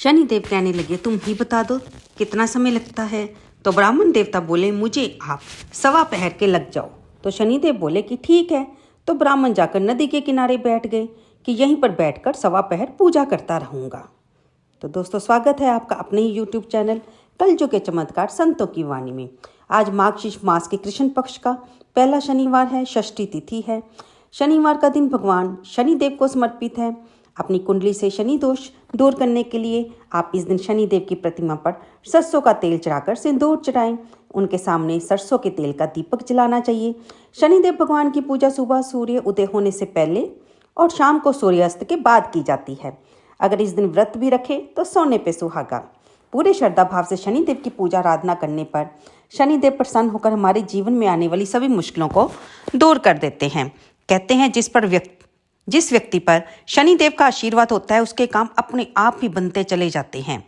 शनिदेव कहने लगे, तुम ही बता दो कितना समय लगता है। तो ब्राह्मण देवता बोले, मुझे आप 1.25 पहर के लग जाओ। तो शनिदेव बोले कि ठीक है। तो ब्राह्मण जाकर नदी के किनारे बैठ गए कि यहीं पर बैठकर 1.25 पहर पूजा करता रहूँगा। तो दोस्तों, स्वागत है आपका अपने ही यूट्यूब चैनल कलयुग के चमत्कार संतों की वाणी में। आज मार्गशीर्ष मास के कृष्ण पक्ष का पहला शनिवार है, षष्ठी तिथि है। शनिवार का दिन भगवान शनिदेव को समर्पित है। अपनी कुंडली से शनि दोष दूर करने के लिए आप इस दिन शनिदेव की प्रतिमा पर सरसों का तेल चढ़ाकर सिंदूर चढ़ाएं। उनके सामने सरसों के तेल का दीपक जलाना चाहिए। शनिदेव भगवान की पूजा सुबह सूर्य उदय होने से पहले और शाम को सूर्यास्त के बाद की जाती है। अगर इस दिन व्रत भी रखें तो सोने पे सुहागा। पूरे श्रद्धा भाव से शनिदेव की पूजा आराधना करने पर शनिदेव प्रसन्न होकर हमारे जीवन में आने वाली सभी मुश्किलों को दूर कर देते हैं। कहते हैं जिस व्यक्ति पर शनिदेव का आशीर्वाद होता है उसके काम अपने आप ही बनते चले जाते हैं।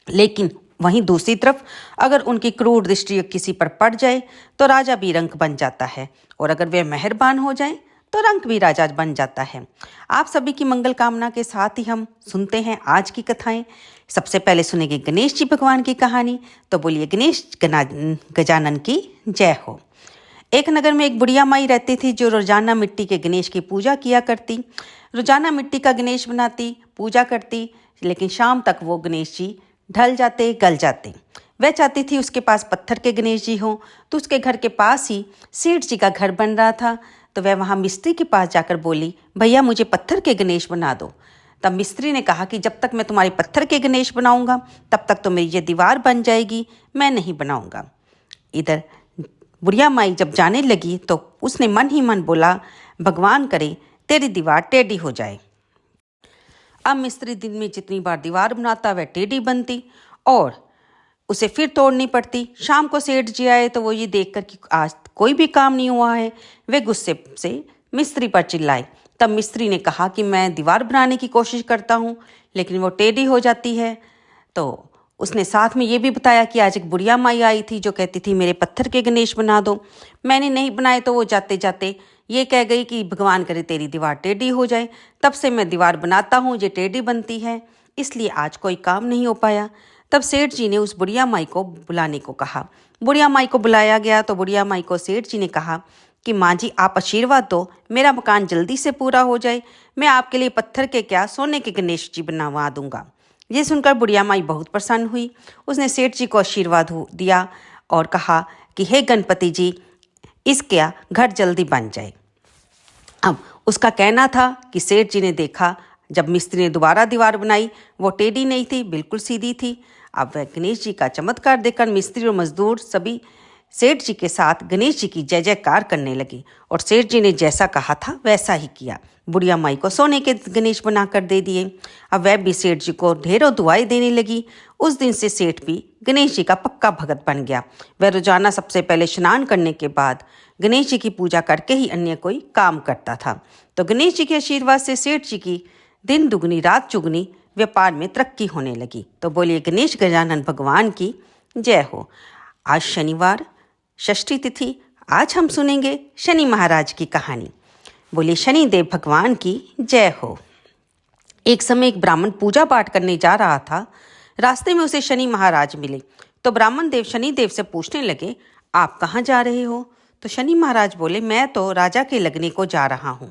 लेकिन वहीं दूसरी तरफ अगर उनकी क्रूर दृष्टि किसी पर पड़ जाए तो राजा भी रंक बन जाता है, और अगर वे मेहरबान हो जाए तो रंक भी राजा बन जाता है। आप सभी की मंगल कामना के साथ ही हम सुनते हैं आज की कथाएं। सबसे पहले सुनेंगे गणेश जी भगवान की कहानी। तो बोलिए गणेश गजानन की जय हो। एक नगर में एक बुढ़िया माई रहती थी जो रोजाना मिट्टी के गणेश की पूजा किया करती। रोजाना मिट्टी का गणेश बनाती, पूजा करती, लेकिन शाम तक वो गणेश जी ढल जाते, गल जाते। वह चाहती थी उसके पास पत्थर के गणेश जी हों। तो उसके घर के पास ही सेठ जी का घर बन रहा था। तो वह वहाँ मिस्त्री के पास जाकर बोली, भैया मुझे पत्थर के गणेश बना दो। तब मिस्त्री ने कहा कि जब तक मैं तुम्हारे पत्थर के गणेश बनाऊंगा तब तक तो मेरी ये दीवार बन जाएगी, मैं नहीं बनाऊंगा। इधर बुढ़िया माई जब जाने लगी तो उसने मन ही मन बोला, भगवान करे तेरी दीवार टेढ़ी हो जाए। अब मिस्त्री दिन में जितनी बार दीवार बनाता वह टेढ़ी बनती और उसे फिर तोड़नी पड़ती। शाम को सेठ जी आए तो वो ये देखकर कि आज कोई भी काम नहीं हुआ है, वे गुस्से से मिस्त्री पर चिल्लाए। तब मिस्त्री ने कहा कि मैं दीवार बनाने की कोशिश करता हूँ लेकिन वो टेढ़ी हो जाती है। तो उसने साथ में ये भी बताया कि आज एक बुढ़िया माई आई थी जो कहती थी मेरे पत्थर के गणेश बना दो। मैंने नहीं बनाए तो वो जाते जाते ये कह गई कि भगवान करे तेरी दीवार टेढ़ी हो जाए। तब से मैं दीवार बनाता हूँ, ये टेढ़ी बनती है, इसलिए आज कोई काम नहीं हो पाया। तब सेठ जी ने उस बुढ़िया माई को बुलाने को कहा। बुढ़िया माई को बुलाया गया तो बुढ़िया माई को सेठ जी ने कहा कि माँ जी आप आशीर्वाद दो, मेरा मकान जल्दी से पूरा हो जाए, मैं आपके लिए पत्थर के क्या सोने के गणेश जी बनवा दूंगा। ये सुनकर बुढ़िया माई बहुत प्रसन्न हुई। उसने सेठ जी को आशीर्वाद दिया और कहा कि हे गणपति जी, इसका घर जल्दी बन जाए। अब उसका कहना था कि सेठ जी ने देखा जब मिस्त्री ने दोबारा दीवार बनाई वो टेढ़ी नहीं थी, बिल्कुल सीधी थी। अब वह गणेश जी का चमत्कार देखकर मिस्त्री और मजदूर सभी सेठ जी के साथ गणेश जी की जय जयकार करने लगी और सेठ जी ने जैसा कहा था वैसा ही किया। बुढ़िया माई को सोने के गणेश बनाकर दे दिए। अब वह भी सेठ जी को ढेरों दुआएं देने लगी। उस दिन से सेठ भी गणेश जी का पक्का भगत बन गया। वह रोजाना सबसे पहले स्नान करने के बाद गणेश जी की पूजा करके ही अन्य कोई काम करता था। तो गणेश जी के आशीर्वाद से सेठ जी की दिन दुगनी रात चुगनी व्यापार में तरक्की होने लगी। तो बोलिए गणेश गजानन भगवान की जय हो। आज शनिवार, षष्ठी तिथि। आज हम सुनेंगे शनि महाराज की कहानी। बोलिए शनिदेव भगवान की जय हो। एक समय एक ब्राह्मण पूजा पाठ करने जा रहा था। रास्ते में उसे शनि महाराज मिले। तो ब्राह्मण देव शनिदेव से पूछने लगे, आप कहाँ जा रहे हो? तो शनि महाराज बोले, मैं तो राजा के लगने को जा रहा हूँ।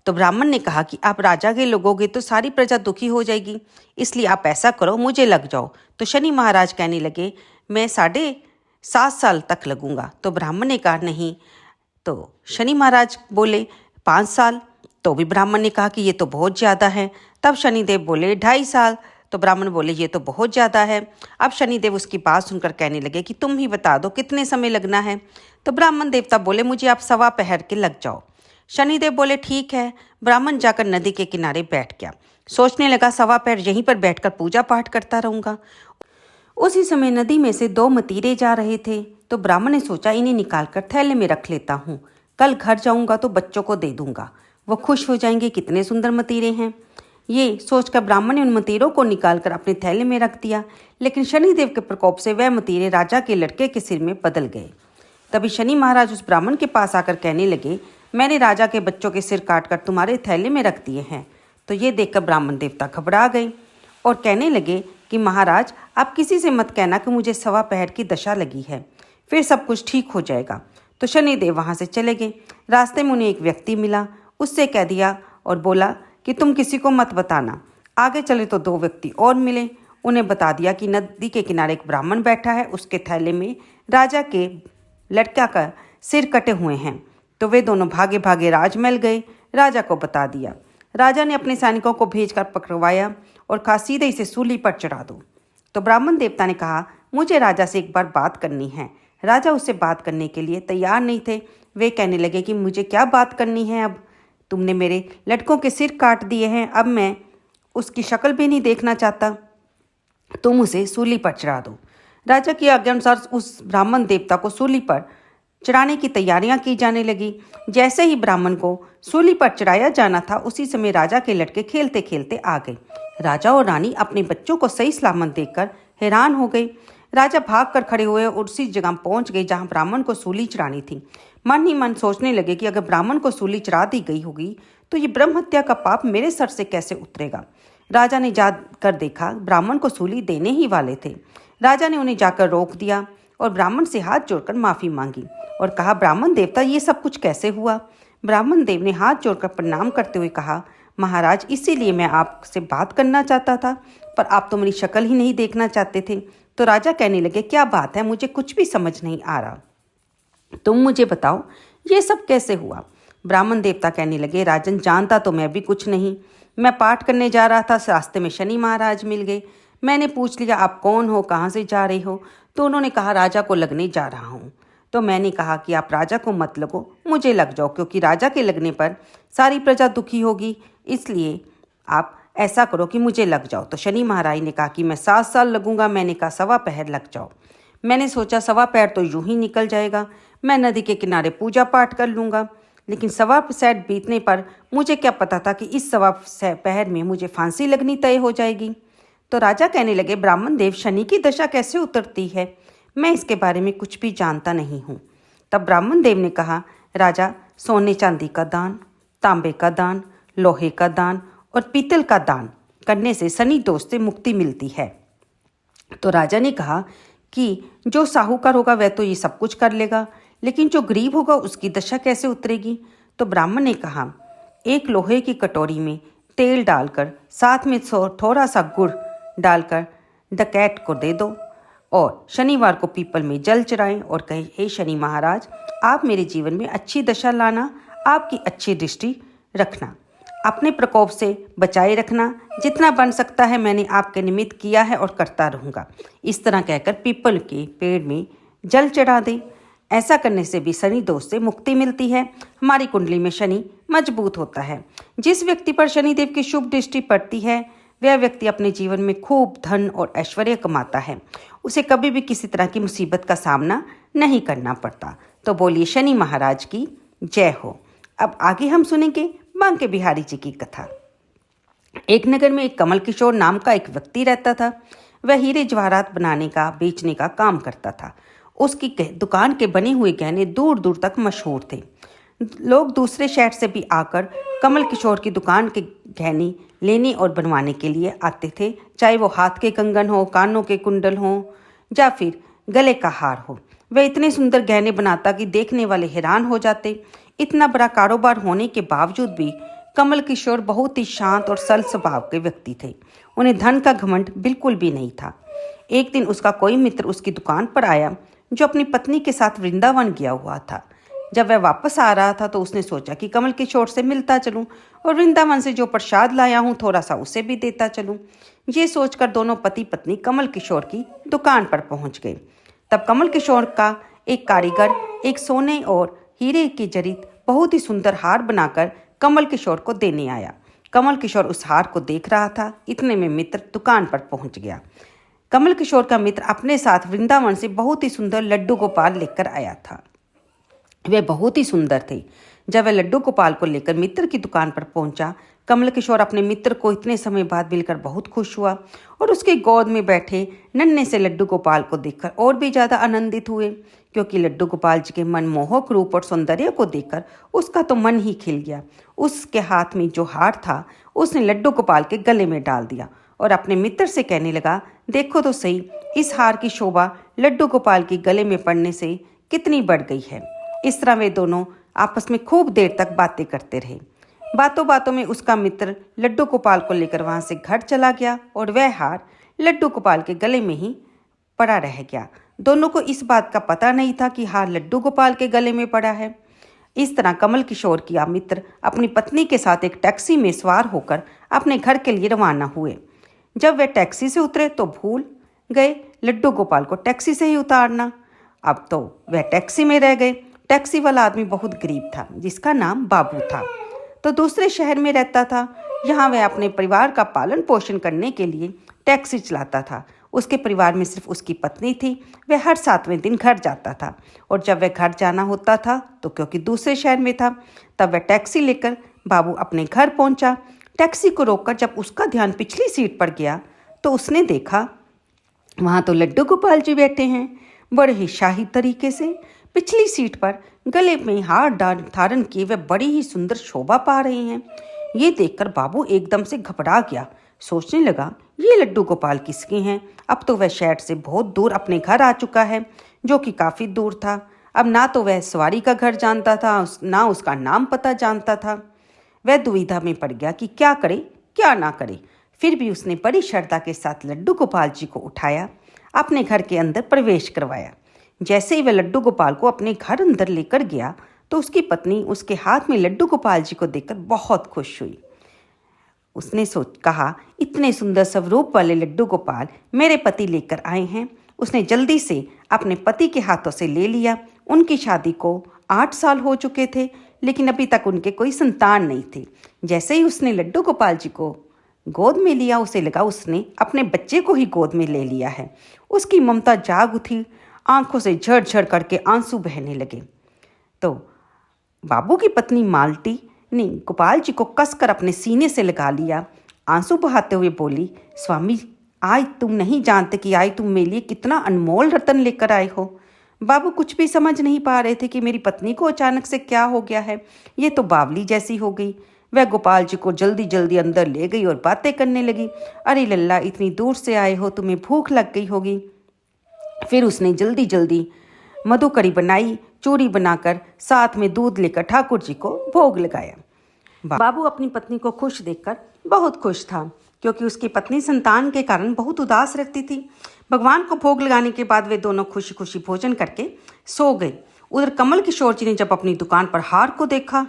तो ब्राह्मण ने कहा कि आप राजा के लगोगे तो सारी प्रजा दुखी हो जाएगी, इसलिए आप ऐसा करो मुझे लग जाओ। तो शनि महाराज कहने लगे, मैं 7.5 साल तक लगूंगा। तो ब्राह्मण ने कहा नहीं। तो शनि महाराज बोले 5 साल। तो भी ब्राह्मण ने कहा कि ये तो बहुत ज़्यादा है। तब शनिदेव बोले 2.5 साल। तो ब्राह्मण बोले ये तो बहुत ज़्यादा है। अब शनिदेव उसकी बात सुनकर कहने लगे कि तुम ही बता दो कितने समय लगना है। तो ब्राह्मण देवता बोले मुझे आप 1.25 पहर के लग जाओ। शनिदेव बोले ठीक है। ब्राह्मण जाकर नदी के किनारे बैठ गया। सोचने लगा 1.25 पहर यहीं पर बैठकर पूजा पाठ करता रहूँगा। उसी समय नदी में से 2 मतीरे जा रहे थे। तो ब्राह्मण ने सोचा इन्हें निकालकर थैले में रख लेता हूँ, कल घर जाऊँगा तो बच्चों को दे दूँगा, वो खुश हो जाएंगे, कितने सुंदर मतीरे हैं। ये सोचकर ब्राह्मण ने उन मतीरों को निकालकर अपने थैले में रख दिया। लेकिन शनिदेव के प्रकोप से वह मतीरे राजा के लड़के के सिर में बदल गए। तभी शनि महाराज उस ब्राह्मण के पास आकर कहने लगे, मैंने राजा के बच्चों के सिर काटकर तुम्हारे थैले में रख दिए हैं। तो ये देखकर ब्राह्मण देवता घबरा गए और कहने लगे कि महाराज, आप किसी से मत कहना कि मुझे सवा पहर की दशा लगी है, फिर सब कुछ ठीक हो जाएगा। तो शनिदेव वहाँ से चले गए। रास्ते में उन्हें एक व्यक्ति मिला, उससे कह दिया और बोला कि तुम किसी को मत बताना। आगे चले तो दो व्यक्ति और मिले, उन्हें बता दिया कि नदी के किनारे एक ब्राह्मण बैठा है, उसके थैले में राजा के लड़का का सिर कटे हुए हैं। तो वे दोनों भागे भागे राजमहल गए, राजा को बता दिया। राजा ने अपने सैनिकों को भेजकर पकड़वाया और कहा सीधे इसे सूली पर चढ़ा दो। तो ब्राह्मण देवता ने कहा मुझे राजा से एक बार बात करनी है। राजा उससे बात करने के लिए तैयार नहीं थे। वे कहने लगे कि मुझे क्या बात करनी है, अब तुमने मेरे लड़कों के सिर काट दिए हैं, अब मैं उसकी शक्ल भी नहीं देखना चाहता, तुम उसे सूली पर चढ़ा दो। राजा की आज्ञा अनुसार उस ब्राह्मण देवता को सूली पर चढ़ाने की तैयारियां की जाने लगी। जैसे ही ब्राह्मण को सूली पर चढ़ाया जाना था, उसी समय राजा के लड़के खेलते खेलते आ गए। राजा और रानी अपने बच्चों को सही सलामत देखकर हैरान हो गए। राजा भागकर खड़े हुए और उसी जगह पहुंच गए जहां ब्राह्मण को सूली चढ़ानी थी। मन ही मन सोचने लगे कि अगर ब्राह्मण को सूली चढ़ा दी गई होगी तो ये ब्रह्म हत्या का पाप मेरे सर से कैसे उतरेगा। राजा ने जाकर देखा, ब्राह्मण को सूली देने ही वाले थे। राजा ने उन्हें जाकर रोक दिया और ब्राह्मण से हाथ जोड़कर माफ़ी मांगी और कहा ब्राह्मण देवता, ये सब कुछ कैसे हुआ। ब्राह्मण देव ने हाथ जोड़कर प्रणाम करते हुए कहा महाराज, इसीलिए मैं आपसे बात करना चाहता था, पर आप तो मेरी शक्ल ही नहीं देखना चाहते थे। तो राजा कहने लगे क्या बात है, मुझे कुछ भी समझ नहीं आ रहा, तुम मुझे बताओ ये सब कैसे हुआ। ब्राह्मण देवता कहने लगे राजन, जानता तो मैं भी कुछ नहीं, मैं पाठ करने जा रहा था, रास्ते में शनि महाराज मिल गए। मैंने पूछ लिया आप कौन हो, कहाँ से जा रहे हो, तो उन्होंने कहा राजा को लगने जा रहा हूँ। तो मैंने कहा कि आप राजा को मत लगो, मुझे लग जाओ, क्योंकि राजा के लगने पर सारी प्रजा दुखी होगी, इसलिए आप ऐसा करो कि मुझे लग जाओ। तो शनि महाराज ने कहा कि मैं 7 साल लगूंगा। मैंने कहा सवा पहर लग जाओ। मैंने सोचा सवा पहर तो यूं ही निकल जाएगा, मैं नदी के किनारे पूजा पाठ कर लूँगा, लेकिन सवा सेट बीतने पर मुझे क्या पता था कि इस सवा पहर में मुझे फांसी लगनी तय हो जाएगी। तो राजा कहने लगे ब्राह्मण देव, शनि की दशा कैसे उतरती है, मैं इसके बारे में कुछ भी जानता नहीं हूँ। तब ब्राह्मण देव ने कहा राजा, सोने चांदी का दान, तांबे का दान, लोहे का दान और पीतल का दान करने से शनि दोष से मुक्ति मिलती है। तो राजा ने कहा कि जो साहूकार होगा वह तो ये सब कुछ कर लेगा, लेकिन जो गरीब होगा उसकी दशा कैसे उतरेगी। तो ब्राह्मण ने कहा एक लोहे की कटोरी में तेल डालकर साथ में थोड़ा सा गुड़ डालकर डकैत को दे दो और शनिवार को पीपल में जल चढ़ाएं और कहे हे शनि महाराज, आप मेरे जीवन में अच्छी दशा लाना, आपकी अच्छी दृष्टि रखना, अपने प्रकोप से बचाए रखना, जितना बन सकता है मैंने आपके निमित्त किया है और करता रहूँगा। इस तरह कहकर पीपल के पेड़ में जल चढ़ा दें। ऐसा करने से भी शनि दोष से मुक्ति मिलती है, हमारी कुंडली में शनि मजबूत होता है। जिस व्यक्ति पर शनिदेव की शुभ दृष्टि पड़ती है वह व्यक्ति अपने जीवन में खूब धन और ऐश्वर्य कमाता है, उसे कभी भी किसी तरह की मुसीबत का सामना नहीं करना पड़ता। तो बोलिए शनि महाराज की जय हो। अब आगे हम सुनेंगे बांके बिहारी जी की कथा। एक नगर में एक कमल किशोर नाम का एक व्यक्ति रहता था। वह हीरे जवाहरात बनाने का बेचने का काम करता था। उसकी दुकान के बने हुए गहने दूर दूर तक मशहूर थे। लोग दूसरे शहर से भी आकर कमल किशोर की दुकान के गहने लेने और बनवाने के लिए आते थे, चाहे वो हाथ के कंगन हो, कानों के कुंडल हो या फिर गले का हार हो। वह इतने सुंदर गहने बनाता कि देखने वाले हैरान हो जाते। इतना बड़ा कारोबार होने के बावजूद भी कमल किशोर बहुत ही शांत और सरल स्वभाव के व्यक्ति थे। उन्हें धन का घमंड बिल्कुल भी नहीं था। एक दिन उसका कोई मित्र उसकी दुकान पर आया जो अपनी पत्नी के साथ वृंदावन गया हुआ था। जब वह वापस आ रहा था तो उसने सोचा कि कमल किशोर से मिलता चलूं और वृंदावन से जो प्रसाद लाया हूं थोड़ा सा उसे भी देता चलूं। ये सोचकर दोनों पति पत्नी कमल किशोर की दुकान पर पहुंच गए। तब कमल किशोर का एक कारीगर एक सोने और हीरे की जड़ित बहुत ही सुंदर हार बनाकर कमल किशोर को देने आया। कमल किशोर उस हार को देख रहा था, इतने में मित्र दुकान पर पहुंच गया। कमल किशोर का मित्र अपने साथ वृंदावन से बहुत ही सुंदर लड्डू गोपाल लेकर आया था। वे बहुत ही सुंदर थे। जब वह लड्डू गोपाल को लेकर मित्र की दुकान पर पहुंचा, कमल किशोर अपने मित्र को इतने समय बाद मिलकर बहुत खुश हुआ और उसके गोद में बैठे नन्हे से लड्डू गोपाल को देखकर और भी ज़्यादा आनंदित हुए, क्योंकि लड्डू गोपाल जी के मनमोहक रूप और सौंदर्य को देखकर उसका तो मन ही खिल गया। उसके हाथ में जो हार था उसने लड्डू गोपाल के गले में डाल दिया और अपने मित्र से कहने लगा, देखो तो सही, इस हार की शोभा लड्डू गोपाल के गले में पड़ने से कितनी बढ़ गई है। इस तरह वे दोनों आपस में खूब देर तक बातें करते रहे। बातों बातों में उसका मित्र लड्डू गोपाल को लेकर वहां से घर चला गया और वह हार लड्डू गोपाल के गले में ही पड़ा रह गया। दोनों को इस बात का पता नहीं था कि हार लड्डू गोपाल के गले में पड़ा है। इस तरह कमल किशोर की मित्र अपनी पत्नी के साथ एक टैक्सी में सवार होकर अपने घर के लिए रवाना हुए। जब वे टैक्सी से उतरे तो भूल गए लड्डू गोपाल को टैक्सी से ही उतारना। अब तो वह टैक्सी में रह गए। टैक्सी वाला आदमी बहुत गरीब था, जिसका नाम बाबू था, तो दूसरे शहर में रहता था। यहाँ वह अपने परिवार का पालन पोषण करने के लिए टैक्सी चलाता था। उसके परिवार में सिर्फ उसकी पत्नी थी। वह हर 7वें दिन घर जाता था और जब वह घर जाना होता था तो क्योंकि दूसरे शहर में था, तब वह टैक्सी लेकर बाबू अपने घर पहुंचा। टैक्सी को रोककर जब उसका ध्यान पिछली सीट पर गया तो उसने देखा वहाँ तो लड्डू गोपाल जी बैठे हैं, बड़े ही शाही तरीके से पिछली सीट पर गले में हार धारण किए वे बड़ी ही सुंदर शोभा पा रहे हैं। ये देखकर बाबू एकदम से घबरा गया। सोचने लगा, ये लड्डू गोपाल किसके हैं? अब तो वह शहर से बहुत दूर अपने घर आ चुका है, जो कि काफ़ी दूर था। अब ना तो वह सवारी का घर जानता था, ना उसका नाम पता जानता था। वह दुविधा में पड़ गया कि क्या करे क्या ना करे। फिर भी उसने बड़ी श्रद्धा के साथ लड्डू गोपाल जी को उठाया, अपने घर के अंदर प्रवेश करवाया। जैसे ही वह लड्डू गोपाल को अपने घर अंदर लेकर गया तो उसकी पत्नी उसके हाथ में लड्डू गोपाल जी को देखकर बहुत खुश हुई। उसने कहा, इतने सुंदर स्वरूप वाले लड्डू गोपाल मेरे पति लेकर आए हैं। उसने जल्दी से अपने पति के हाथों से ले लिया। उनकी शादी को 8 साल हो चुके थे, लेकिन अभी तक उनके कोई संतान नहीं थी। जैसे ही उसने लड्डू गोपाल जी को गोद में लिया, उसे लगा उसने अपने बच्चे को ही गोद में ले लिया है। उसकी ममता जाग उठी, आंखों से झरझर करके आंसू बहने लगे। तो बाबू की पत्नी मालती ने गोपाल जी को कसकर अपने सीने से लगा लिया। आंसू बहाते हुए बोली, स्वामी, आज तुम नहीं जानते कि आज तुम मेरे लिए कितना अनमोल रतन लेकर आए हो। बाबू कुछ भी समझ नहीं पा रहे थे कि मेरी पत्नी को अचानक से क्या हो गया है। ये तो बावली जैसी हो गई। वह गोपाल जी को जल्दी जल्दी अंदर ले गई और बातें करने लगी। अरे लल्ला, इतनी दूर से आए हो, तुम्हें भूख लग गई होगी। फिर उसने जल्दी जल्दी मधुकरी बनाई, चूरी बनाकर साथ में दूध लेकर ठाकुर जी को भोग लगाया। बाबू अपनी पत्नी को खुश देखकर बहुत खुश था, क्योंकि उसकी पत्नी संतान के कारण बहुत उदास रहती थी। भगवान को भोग लगाने के बाद वे दोनों खुशी खुशी भोजन करके सो गए। उधर कमल किशोर जी ने जब अपनी दुकान पर हार को देखा,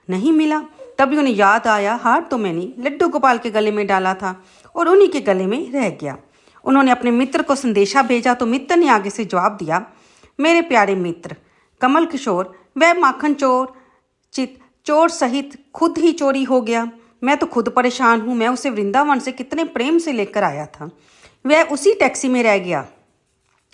नहीं मिला। तभी उन्हें याद आया, हार तो मैंने लड्डू गोपाल के गले में डाला था और उन्हीं के गले में रह गया। उन्होंने अपने मित्र को संदेशा भेजा तो मित्र ने आगे से जवाब दिया, मेरे प्यारे मित्र कमल किशोर, वह माखन चोर सहित खुद ही चोरी हो गया। मैं तो खुद परेशान हूँ। मैं उसे वृंदावन से कितने प्रेम से लेकर आया था, वह उसी टैक्सी में रह गया।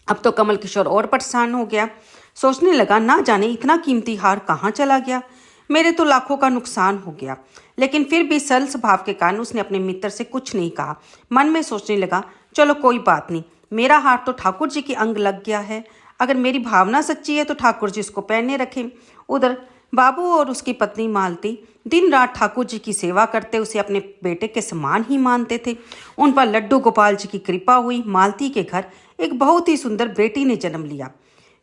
अब तो कमल किशोर और परेशान हो गया। सोचने लगा, ना जाने इतना कीमती हार कहाँ चला गया। मेरे तो लाखों का नुकसान हो गया। लेकिन फिर भी सरल स्वभाव के कारण उसने अपने मित्र से कुछ नहीं कहा। मन में सोचने लगा, चलो कोई बात नहीं, मेरा हार तो ठाकुर जी के अंग लग गया है। अगर मेरी भावना सच्ची है तो ठाकुर जी इसको पहने रखें। उधर बाबू और उसकी पत्नी मालती दिन रात ठाकुर जी की सेवा करते उसे अपने बेटे के समान ही मानते थे। उन पर लड्डू गोपाल जी की कृपा हुई। मालती के घर एक बहुत ही सुंदर बेटी ने जन्म लिया।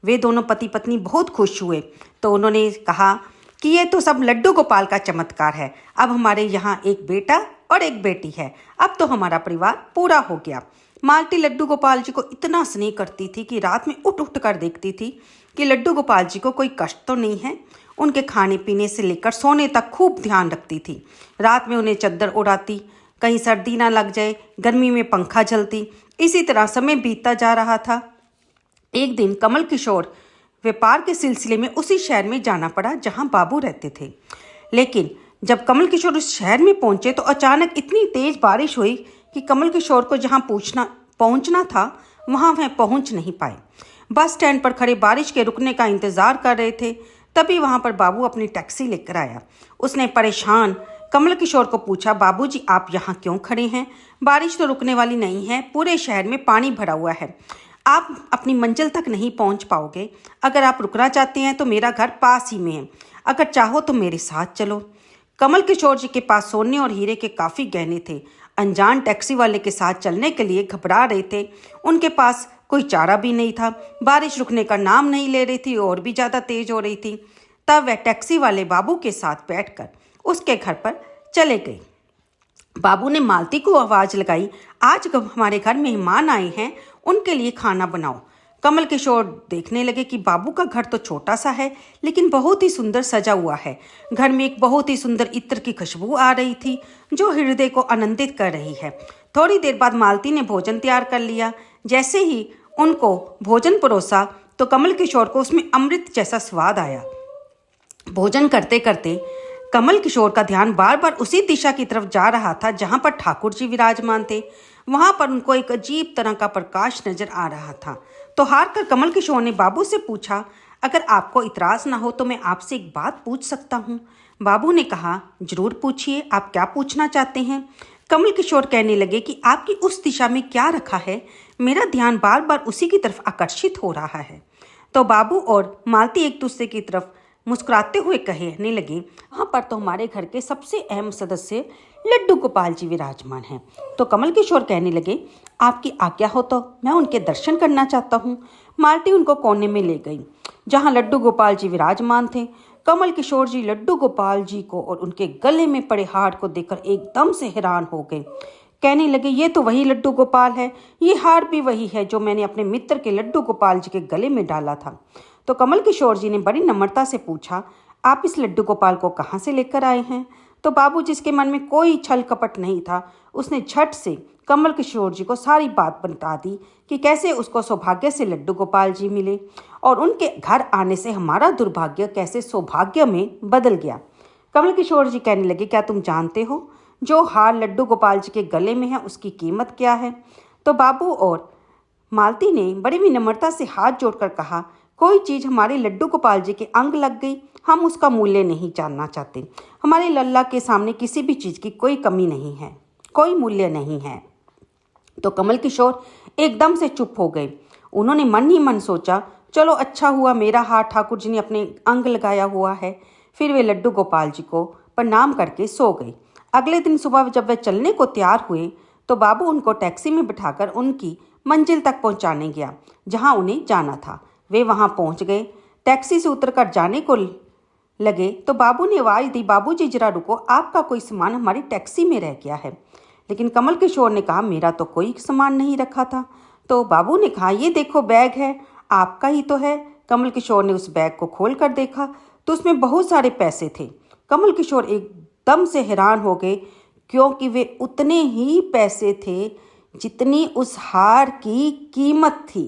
वे दोनों पति पत्नी बहुत खुश हुए। तो उन्होंने कहा कि ये तो सब लड्डू गोपाल का चमत्कार है। अब हमारे यहाँ एक बेटा और एक बेटी है। अब तो हमारा परिवार पूरा हो गया। मालती लड्डू गोपाल जी को इतना स्नेह करती थी कि रात में उठ उठ कर देखती थी कि लड्डू गोपाल जी को कोई कष्ट तो नहीं है। उनके खाने पीने से लेकर सोने तक खूब ध्यान रखती थी। रात में उन्हें चद्दर उड़ाती, कहीं सर्दी ना लग जाए, गर्मी में पंखा झलती। इसी तरह समय बीतता जा रहा था। एक दिन कमल किशोर व्यापार के सिलसिले में उसी शहर में जाना पड़ा जहां बाबू रहते थे। लेकिन जब कमल किशोर उस शहर में पहुंचे तो अचानक इतनी तेज बारिश हुई कि कमल किशोर को जहां पहुंचना था वहां वह पहुंच नहीं पाए। बस स्टैंड पर खड़े बारिश के रुकने का इंतजार कर रहे थे। तभी वहां पर बाबू अपनी टैक्सी लेकर आया। उसने परेशान कमल किशोर को पूछा, बाबूजी आप यहाँ क्यों खड़े हैं? बारिश तो रुकने वाली नहीं है, पूरे शहर में पानी भरा हुआ है, आप अपनी मंजिल तक नहीं पहुंच पाओगे। अगर आप रुकना चाहते हैं तो मेरा घर पास ही में है, अगर चाहो तो मेरे साथ चलो। कमल किशोर जी के पास सोने और हीरे के काफ़ी गहने थे। अनजान टैक्सी वाले के साथ चलने के लिए घबरा रहे थे। उनके पास कोई चारा भी नहीं था। बारिश रुकने का नाम नहीं ले रही थी और भी ज़्यादा तेज हो रही थी। तब वह टैक्सी वाले बाबू के साथ बैठकर उसके घर पर चले गए। बाबू ने मालती को आवाज़ लगाई, आज हमारे घर मेहमान आए हैं, उनके लिए खाना बनाओ। कमल किशोर देखने लगे कि बाबू का घर तो छोटा सा है लेकिन बहुत ही सुंदर सजा हुआ है। घर में एक बहुत ही सुंदर इत्र की खुशबू आ रही थी जो हृदय को आनंदित कर रही है। थोड़ी देर बाद मालती ने भोजन तैयार कर लिया। जैसे ही उनको भोजन परोसा तो कमल किशोर को उसमें अमृत जैसा स्वाद आया। भोजन करते करते कमल किशोर का ध्यान बार बार उसी दिशा की तरफ जा रहा था जहां पर ठाकुर जी विराजमान थे। वहां पर उनको एक अजीब तरह का प्रकाश नजर आ रहा था। तो हार कर कमल किशोर ने बाबू से पूछा, अगर आपको इतराज ना हो तो मैं आपसे एक बात पूछ सकता हूँ? बाबू ने कहा, जरूर पूछिए, आप क्या पूछना चाहते हैं? कमल किशोर कहने लगे कि आपकी उस दिशा में क्या रखा है? मेरा ध्यान बार बार उसी की तरफ आकर्षित हो रहा है। तो बाबू और मालती एक दूसरे की तरफ मुस्कुराते हुए कहने लगे, वहाँ पर तो हमारे घर के सबसे अहम सदस्य लड्डू गोपाल जी विराजमान हैं। तो कमल किशोर कहने लगे, आपकी आज्ञा हो तो मैं उनके दर्शन करना चाहता हूँ। मालती उनको कोने में ले गई जहाँ लड्डू गोपाल जी विराजमान थे। कमल किशोर जी लड्डू गोपाल जी को और उनके गले में पड़े हार को देखकर एकदम से हैरान हो गए। कहने लगे, ये तो वही लड्डू गोपाल है, ये हार भी वही है जो मैंने अपने मित्र के लड्डू गोपाल जी के गले में डाला था। तो कमल किशोर जी ने बड़ी नम्रता से पूछा, आप इस लड्डू गोपाल को कहाँ से लेकर आए हैं? तो बाबू, जिसके मन में कोई छल कपट नहीं था, उसने झट से कमल किशोर जी को सारी बात बता दी कि कैसे उसको सौभाग्य से लड्डू गोपाल जी मिले और उनके घर आने से हमारा दुर्भाग्य कैसे सौभाग्य में बदल गया। कमल किशोर जी कहने लगे, क्या तुम जानते हो जो हार लड्डू गोपाल जी के गले में है उसकी कीमत क्या है? तो बाबू और मालती ने बड़ी विनम्रता से हाथ जोड़कर कहा, कोई चीज़ हमारे लड्डू गोपाल जी के अंग लग गई, हम उसका मूल्य नहीं जानना चाहते। हमारे लल्ला के सामने किसी भी चीज़ की कोई कमी नहीं है, कोई मूल्य नहीं है। तो कमल किशोर एकदम से चुप हो गए। उन्होंने मन ही मन सोचा, चलो अच्छा हुआ मेरा हाथ ठाकुर जी ने अपने अंग लगाया हुआ है। फिर वे लड्डू गोपाल जी को प्रणाम करके सो गए। अगले दिन सुबह जब वे चलने को तैयार हुए तो बाबू उनको टैक्सी में बिठाकर उनकी मंजिल तक पहुंचाने गया जहां उन्हें जाना था। वे वहां पहुंच गए। टैक्सी से उतरकर जाने को लगे तो बाबू ने आवाज़ दी, बाबूजी जरा रुको, आपका कोई सामान हमारी टैक्सी में रह गया है। लेकिन कमल किशोर ने कहा, मेरा तो कोई सामान नहीं रखा था। तो बाबू ने कहा, ये देखो बैग है, आपका ही तो है। कमल किशोर ने उस बैग को खोल कर देखा तो उसमें बहुत सारे पैसे थे। कमल किशोर एकदम से हैरान हो गए क्योंकि वे उतने ही पैसे थे जितनी उस हार की कीमत थी।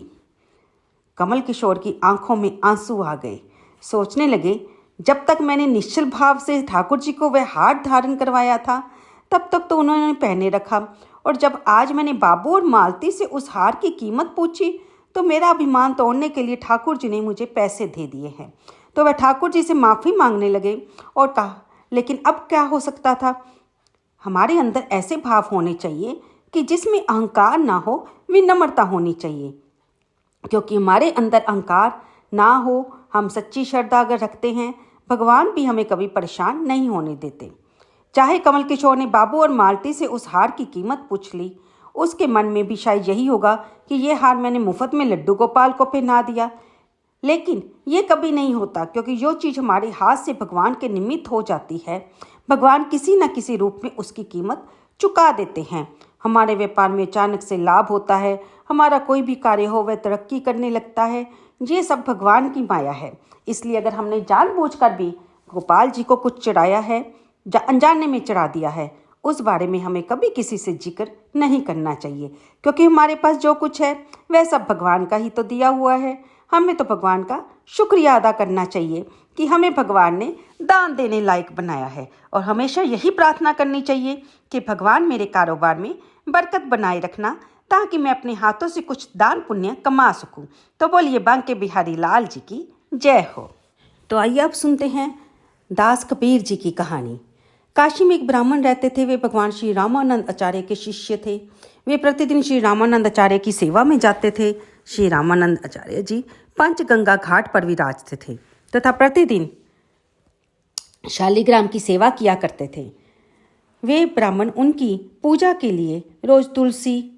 कमल किशोर की आंखों में आंसू आ गए। सोचने लगे, जब तक मैंने निश्चल भाव से ठाकुर जी को वह हार धारण करवाया था तब तक तो उन्होंने पहने रखा, और जब आज मैंने बाबू और मालती से उस हार की कीमत पूछी तो मेरा अभिमान तोड़ने के लिए ठाकुर जी ने मुझे पैसे दे दिए हैं। तो वह ठाकुर जी से माफ़ी मांगने लगे और कहा, लेकिन अब क्या हो सकता था? हमारे अंदर ऐसे भाव होने चाहिए कि जिसमें अहंकार ना हो, विनम्रता होनी चाहिए, क्योंकि हमारे अंदर अहंकार ना हो, हम सच्ची श्रद्धा अगर रखते हैं, भगवान भी हमें कभी परेशान नहीं होने देते। चाहे कमल किशोर ने बाबू और मालती से उस हार की कीमत पूछ ली, उसके मन में भी शायद यही होगा कि ये हार मैंने मुफ्त में लड्डू गोपाल को पहना दिया। लेकिन ये कभी नहीं होता, क्योंकि जो चीज़ हमारे हाथ से भगवान के निमित्त हो जाती है, भगवान किसी न किसी रूप में उसकी कीमत चुका देते हैं। हमारे व्यापार में अचानक से लाभ होता है, हमारा कोई भी कार्य हो वह तरक्की करने लगता है, ये सब भगवान की माया है। इसलिए अगर हमने जानबूझकर भी गोपाल जी को कुछ चढ़ाया है या अनजाने में चढ़ा दिया है, उस बारे में हमें कभी किसी से जिक्र नहीं करना चाहिए, क्योंकि हमारे पास जो कुछ है वह सब भगवान का ही तो दिया हुआ है। हमें तो भगवान का शुक्रिया अदा करना चाहिए कि हमें भगवान ने दान देने लायक बनाया है, और हमेशा यही प्रार्थना करनी चाहिए कि भगवान मेरे कारोबार में बरकत बनाए रखना, ताकि मैं अपने हाथों से कुछ दान पुण्य कमा सकूं। तो बोलिए बांके बिहारी लाल जी की जय हो। तो आइए अब सुनते हैं दास कबीर जी की कहानी। काशी में एक ब्राह्मण रहते थे। वे भगवान श्री रामानंद आचार्य के शिष्य थे। वे प्रतिदिन श्री रामानंद आचार्य की सेवा में जाते थे। श्री रामानंद आचार्य जी पंचगंगा घाट पर विराजते थे तथा प्रतिदिन शालिग्राम की सेवा किया करते थे। वे ब्राह्मण उनकी पूजा के लिए रोज तुलसी,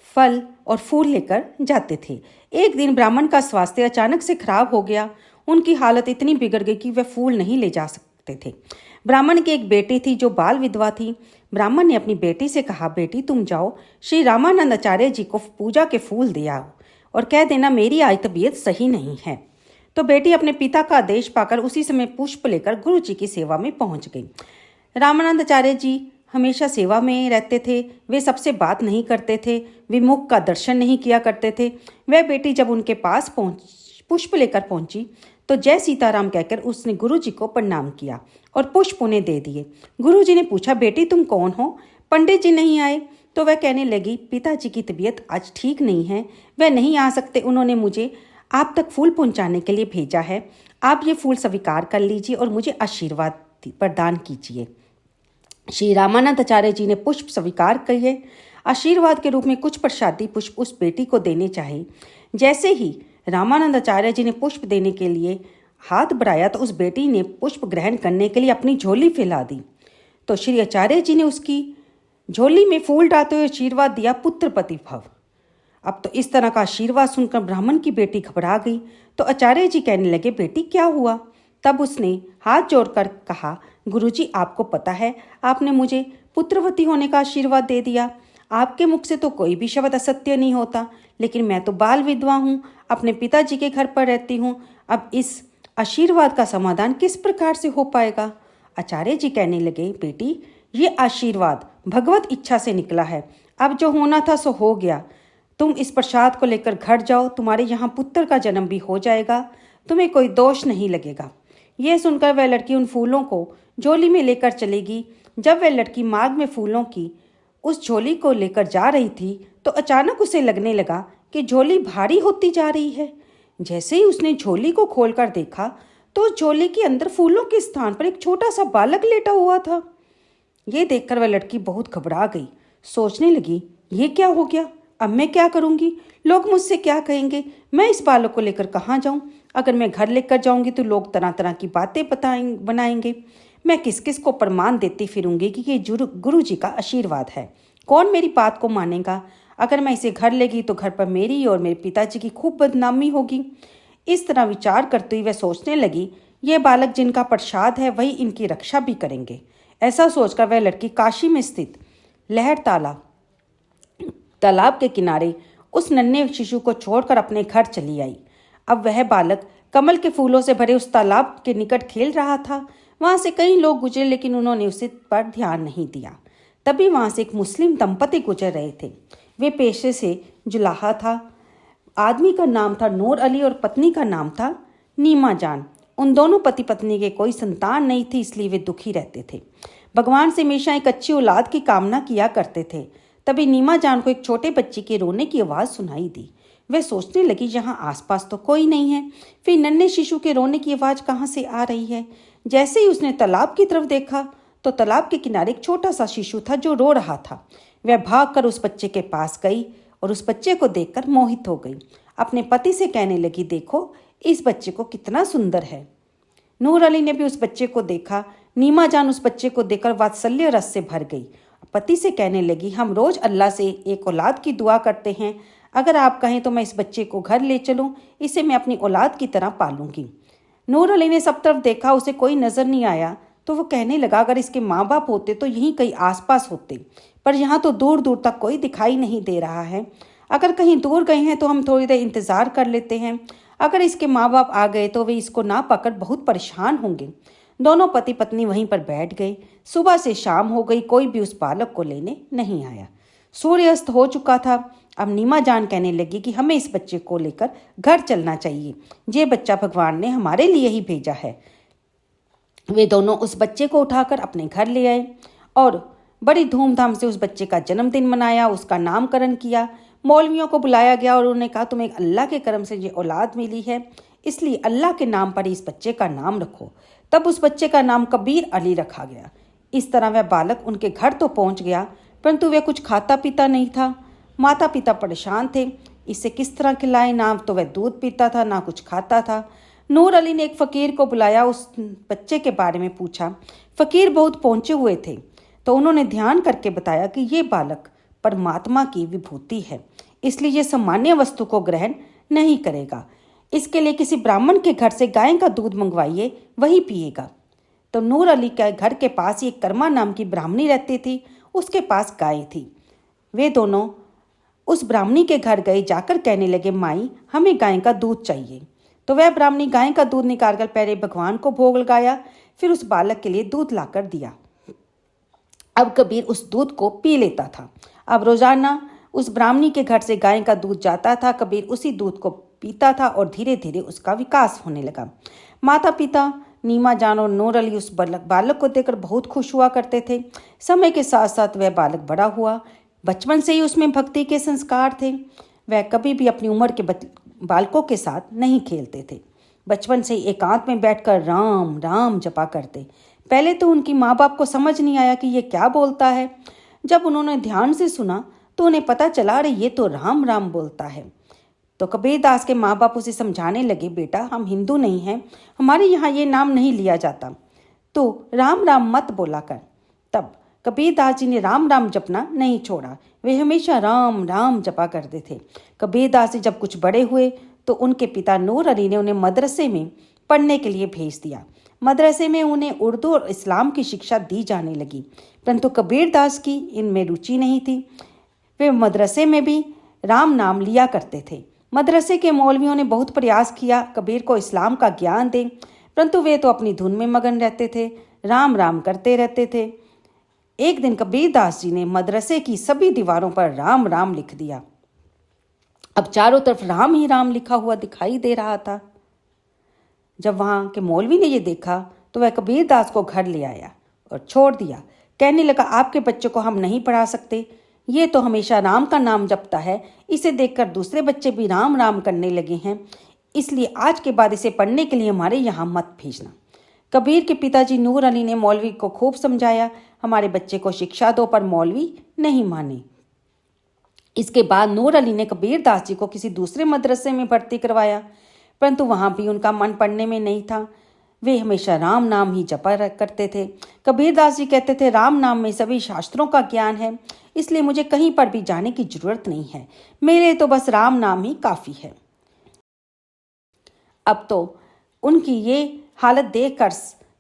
फल और फूल लेकर जाते थे। एक दिन ब्राह्मण का स्वास्थ्य अचानक से खराब हो गया। उनकी हालत इतनी बिगड़ गई कि वे फूल नहीं ले जा सकते थे। ब्राह्मण की एक बेटी थी जो बाल विधवा थी। ब्राह्मण ने अपनी बेटी से कहा, बेटी तुम जाओ श्री रामानंद आचार्य जी को पूजा के फूल दे आओ और कह देना मेरी आज तबीयत सही नहीं है। तो बेटी अपने पिता का आदेश पाकर उसी समय पुष्प लेकर गुरु जी की सेवा में पहुंच गई। रामानंद आचार्य जी हमेशा सेवा में रहते थे। वे सबसे बात नहीं करते थे, विमुख का दर्शन नहीं किया करते थे। वह बेटी जब उनके पास पुष्प लेकर पहुंची तो जय सीताराम कहकर उसने गुरु जी को प्रणाम किया और पुष्प उन्हें दे दिए। गुरु जी ने पूछा, बेटी तुम कौन हो? पंडित जी नहीं आए? तो वह कहने लगी, पिताजी की तबीयत आज ठीक नहीं है, वह नहीं आ सकते। उन्होंने मुझे आप तक फूल पहुंचाने के लिए भेजा है। आप ये फूल स्वीकार कर लीजिए और मुझे आशीर्वाद प्रदान कीजिए। श्री रामानंद आचार्य जी ने पुष्प स्वीकार किए। आशीर्वाद के रूप में कुछ प्रसादी पुष्प उस बेटी को देने चाहे। जैसे ही रामानंद आचार्य जी ने पुष्प देने के लिए हाथ बढ़ाया तो उस बेटी ने पुष्प ग्रहण करने के लिए अपनी झोली फैला दी। तो श्री आचार्य जी ने उसकी झोली में फूल डालते हुए आशीर्वाद दिया, पुत्रपति भव। अब तो इस तरह का आशीर्वाद सुनकर ब्राह्मण की बेटी घबरा गई। तो आचार्य जी कहने लगे, बेटी क्या हुआ? तब उसने हाथ जोड़कर कहा, गुरुजी आपको पता है आपने मुझे पुत्रवती होने का आशीर्वाद दे दिया। आपके मुख से तो कोई भी शब्द असत्य नहीं होता, लेकिन मैं तो बाल विधवा हूँ, अपने पिताजी के घर पर रहती हूँ। अब इस आशीर्वाद का समाधान किस प्रकार से हो पाएगा? आचार्य जी कहने लगे, बेटी ये आशीर्वाद भगवत इच्छा से निकला है। अब जो होना था सो हो गया। तुम इस प्रसाद को लेकर घर जाओ, तुम्हारे यहाँ पुत्र का जन्म भी हो जाएगा, तुम्हें कोई दोष नहीं लगेगा। यह सुनकर वह लड़की उन फूलों को झोली में लेकर चलेगी। जब वह लड़की मार्ग में फूलों की उस झोली को लेकर जा रही थी तो अचानक उसे लगने लगा कि झोली भारी होती जा रही है। जैसे ही उसने झोली को खोलकर देखा तो उस झोली के अंदर फूलों के स्थान पर एक छोटा सा बालक लेटा हुआ था। ये देखकर वह लड़की बहुत घबरा गई। सोचने लगी, ये क्या हो गया? अब मैं क्या करूंगी? लोग मुझसे क्या कहेंगे? मैं इस बालक को लेकर कहाँ जाऊं? अगर मैं घर लेकर जाऊंगी तो लोग तरह तरह की बातें बनाएंगे। मैं किस किस को प्रमाण देती फिरूंगी कि ये गुरु जी का आशीर्वाद है। कौन मेरी बात को मानेगा? अगर मैं इसे घर ले गई तो घर पर मेरी और मेरे पिताजी की खूब बदनामी होगी। इस तरह विचार करते हुए वह सोचने लगी, ये बालक जिनका प्रसाद है वही इनकी रक्षा भी करेंगे। ऐसा सोचकर वह लड़की काशी में स्थित लहर तालाब के किनारे उस नन्हे शिशु को छोड़कर अपने घर चली आई। अब वह बालक कमल के फूलों से भरे उस तालाब के निकट खेल रहा था। वहां से कई लोग गुजरे, लेकिन उन्होंने उसे पर ध्यान नहीं दिया। तभी वहां से एक मुस्लिम दंपति गुजर रहे थे। वे पेशे से जुलाहा था। आदमी का नाम था नूर अली और पत्नी का नाम था नीमा जान। उन दोनों पति पत्नी के कोई संतान नहीं थी, इसलिए वे दुखी रहते थे। भगवान से हमेशा एक अच्छी औलाद की कामना किया करते थे। तभी नीमा जान को एक छोटे बच्चे के रोने की आवाज़ सुनाई दी। वह सोचने लगी, यहाँ आसपास तो कोई नहीं है, फिर नन्हे शिशु के रोने की आवाज़ कहाँ से आ रही है। जैसे ही उसने तालाब की तरफ देखा तो तालाब के किनारे एक छोटा सा शिशु था जो रो रहा था। वह भागकर उस बच्चे के पास गई और उस बच्चे को देखकर मोहित हो गई। अपने पति से कहने लगी, देखो इस बच्चे को कितना सुंदर है। नूर अली ने भी उस बच्चे को देखा। नीमा जान उस बच्चे को देखकर वात्सल्य रस से भर गई। पति से कहने लगी, हम रोज अल्लाह से एक औलाद की दुआ करते हैं। अगर आप कहें तो मैं इस बच्चे को घर ले चलूं, इसे मैं अपनी औलाद की तरह पालूंगी। नूर अली ने सब तरफ देखा, उसे कोई नजर नहीं आया। तो वो कहने लगा, अगर इसके माँ बाप होते तो यहीं कहीं आसपास होते, पर यहाँ तो दूर दूर तक कोई दिखाई नहीं दे रहा है। अगर कहीं दूर गए हैं तो हम थोड़ी देर इंतज़ार कर लेते हैं। अगर इसके माँ बाप आ गए तो वे इसको ना पाकर बहुत परेशान होंगे। दोनों पति पत्नी वहीं पर बैठ गए। सुबह से शाम हो गई, कोई भी उस बालक को लेने नहीं आया। सूर्य अस्त हो चुका था। अब नीमा जान कहने लगी कि हमें इस बच्चे को लेकर घर चलना चाहिए। ये बच्चा भगवान ने हमारे लिए ही भेजा है। वे दोनों उस बच्चे को उठाकर अपने घर ले आए और बड़ी धूमधाम से उस बच्चे का जन्मदिन मनाया, उसका नामकरण किया। मौलवियों को बुलाया गया और उन्होंने कहा, तुम्हें अल्लाह के करम से ये औलाद मिली है, इसलिए अल्लाह के नाम पर ही इस बच्चे का नाम रखो। तब उस बच्चे का नाम कबीर अली रखा गया। इस तरह वह बालक उनके घर तो पहुंच गया, परंतु वह कुछ खाता पीता नहीं था। माता पिता परेशान थे, इसे किस तरह खिलाए। ना तो वह दूध पीता था, ना कुछ खाता था। नूर अली ने एक फ़कीर को बुलाया, उस बच्चे के बारे में पूछा। फ़कीर बहुत पहुँचे हुए थे, तो उन्होंने ध्यान करके बताया कि ये बालक परमात्मा की विभूति है, इसलिए ये सामान्य वस्तु को ग्रहण नहीं करेगा। इसके लिए किसी ब्राह्मण के घर से गाय का दूध मंगवाइए, वही पिएगा। तो नूर अली के घर के पास ही एक कर्मा नाम की ब्राह्मणी रहती थी, उसके पास गाय थी। वे दोनों उस ब्राह्मणी के घर गए, जाकर कहने लगे, माई हमें गाय का दूध चाहिए। तो वह ब्राह्मणी गाय का दूध निकालकर पहले भगवान को भोग लगाया, फिर उस बालक के लिए दूध लाकर दिया। अब कबीर उस दूध को पी लेता था। अब रोजाना उस ब्राह्मणी के घर से गाय का दूध जाता था, कबीर उसी दूध को पीता था और धीरे धीरे उसका विकास होने लगा। माता पिता नीमा जान और नूर अली उस बालक को देखकर बहुत खुश हुआ करते थे। समय के साथ साथ वह बालक बड़ा हुआ। बचपन से ही उसमें भक्ति के संस्कार थे। वह कभी भी अपनी उम्र के बालकों के साथ नहीं खेलते थे। बचपन से ही एकांत में बैठकर राम राम जपा करते। पहले तो उनकी माँ बाप को समझ नहीं आया कि ये क्या बोलता है। जब उन्होंने ध्यान से सुना तो उन्हें पता चला, अरे ये तो राम राम बोलता है। तो कबीरदास के माँ बाप उसे समझाने लगे, बेटा हम हिंदू नहीं हैं, हमारे यहाँ ये नाम नहीं लिया जाता, तो राम राम मत बोला कर। तब कबीरदास जी ने राम राम जपना नहीं छोड़ा, वे हमेशा राम राम जपा करते थे। कबीरदास जी जब कुछ बड़े हुए तो उनके पिता नूर अली ने उन्हें मदरसे में पढ़ने के लिए भेज दिया। मदरसे में उन्हें उर्दू और इस्लाम की शिक्षा दी जाने लगी, परंतु कबीरदास की इनमें रुचि नहीं थी। वे मदरसे में भी राम नाम लिया करते थे। मदरसे के मौलवियों ने बहुत प्रयास किया कबीर को इस्लाम का ज्ञान दें, परंतु वे तो अपनी धुन में मगन रहते थे, राम राम करते रहते थे। एक दिन कबीरदास जी ने मदरसे की सभी दीवारों पर राम राम लिख दिया। अब चारों तरफ राम ही राम लिखा हुआ दिखाई दे रहा था। जब वहाँ के मौलवी ने ये देखा तो वह कबीरदास को घर ले आया और छोड़ दिया। कहने लगा, आपके बच्चे को हम नहीं पढ़ा सकते, ये तो हमेशा राम का नाम जपता है, इसे देखकर दूसरे बच्चे भी राम राम करने लगे हैं, इसलिए आज के बाद इसे पढ़ने के लिए हमारे यहाँ मत भेजना। कबीर के पिताजी नूर अली ने मौलवी को खूब समझाया, हमारे बच्चे को शिक्षा दो, पर मौलवी नहीं माने। इसके बाद नूर अली ने कबीरदास जी को किसी दूसरे मदरसे में भर्ती करवाया, परंतु वहाँ भी उनका मन पढ़ने में नहीं था। वे हमेशा राम नाम ही जपा करते थे। कबीरदास जी कहते थे, राम नाम में सभी शास्त्रों का ज्ञान है, इसलिए मुझे कहीं पर भी जाने की जरूरत नहीं है, मेरे तो बस राम नाम ही काफ़ी है। अब तो उनकी ये हालत देखकर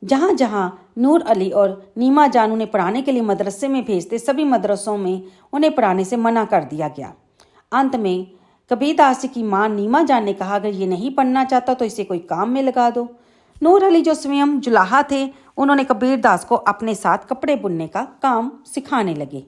जहाँ जहाँ नूर अली और नीमा जान उन्हें पढ़ाने के लिए मदरसे में भेजते, सभी मदरसों में उन्हें पढ़ाने से मना कर दिया गया। अंत में कबीरदास जी की माँ नीमा जान ने कहा, अगर ये नहीं पढ़ना चाहता तो इसे कोई काम में लगा दो। नूर अली जो स्वयं जुलाहा थे, उन्होंने कबीरदास को अपने साथ कपड़े बुनने का काम सिखाने लगे।